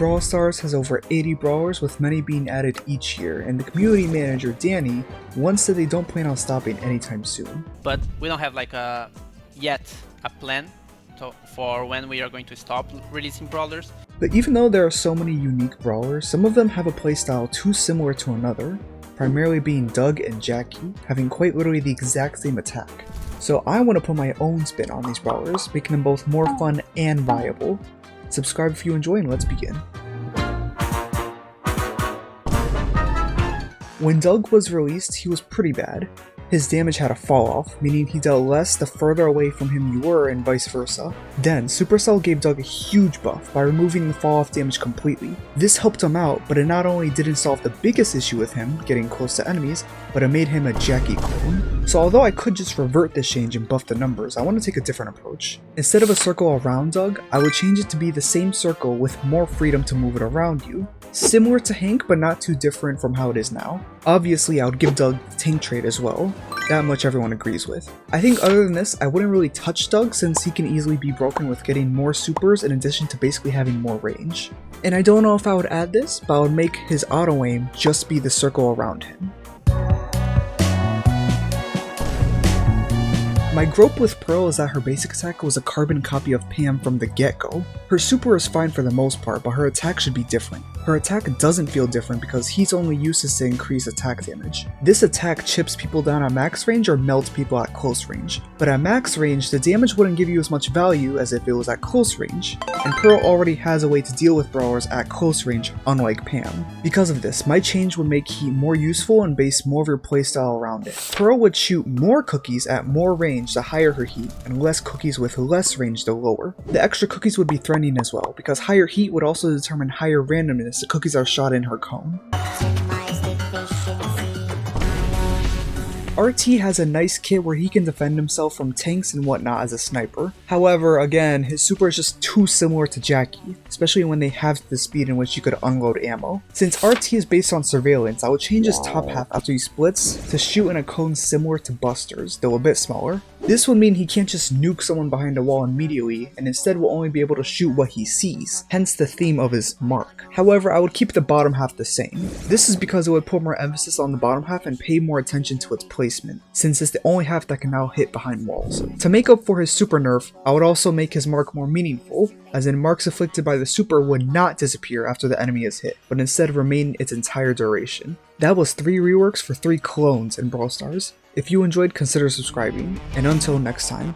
Brawl Stars has over 80 brawlers, with many being added each year, and the community manager, Danny, once said they don't plan on stopping anytime soon. But we don't have like yet a plan for when we are going to stop releasing brawlers. But even though there are so many unique brawlers, some of them have a playstyle too similar to another, primarily being Doug and Jackie, having quite literally the exact same attack. So I want to put my own spin on these brawlers, making them both more fun and viable. Subscribe if you enjoy, and let's begin. When Doug was released, he was pretty bad. His damage had a fall off, meaning he dealt less the further away from him you were, and vice versa. Then, Supercell gave Doug a huge buff by removing the fall off damage completely. This helped him out, but it not only didn't solve the biggest issue with him, getting close to enemies, but it made him a Jackie clone. So although I could just revert this change and buff the numbers, I want to take a different approach. Instead of a circle around Doug, I would change it to be the same circle with more freedom to move it around you. Similar to Hank, but not too different from how it is now. Obviously, I would give Doug the tank trait as well. That much everyone agrees with. I think other than this, I wouldn't really touch Doug since he can easily be broken with getting more supers in addition to basically having more range. And I don't know if I would add this, but I would make his auto aim just be the circle around him. My gripe with Pearl is that her basic attack was a carbon copy of Pam from the get-go. Her super is fine for the most part, but her attack should be different. Her attack doesn't feel different because he's only uses to increase attack damage. This attack chips people down at max range or melts people at close range. But at max range, the damage wouldn't give you as much value as if it was at close range. And Pearl already has a way to deal with brawlers at close range, unlike Pam. Because of this, my change would make Heat more useful and base more of your playstyle around it. Pearl would shoot more cookies at more range the higher her heat, and less cookies with less range the lower. The extra cookies would be threatening as well, because higher heat would also determine higher randomness the cookies are shot in her cone. RT has a nice kit where he can defend himself from tanks and whatnot as a sniper. However, again, his super is just too similar to Jackie, especially when they have the speed in which you could unload ammo. Since RT is based on surveillance, I would change his top half after he splits to shoot in a cone similar to Buster's, though a bit smaller. This would mean he can't just nuke someone behind a wall immediately, and instead will only be able to shoot what he sees, hence the theme of his mark. However, I would keep the bottom half the same. This is because it would put more emphasis on the bottom half and pay more attention to its placement, since it's the only half that can now hit behind walls. To make up for his super nerf, I would also make his mark more meaningful, as in marks afflicted by the super would not disappear after the enemy is hit, but instead remain its entire duration. That was 3 reworks for 3 clones in Brawl Stars. If you enjoyed, consider subscribing, and until next time.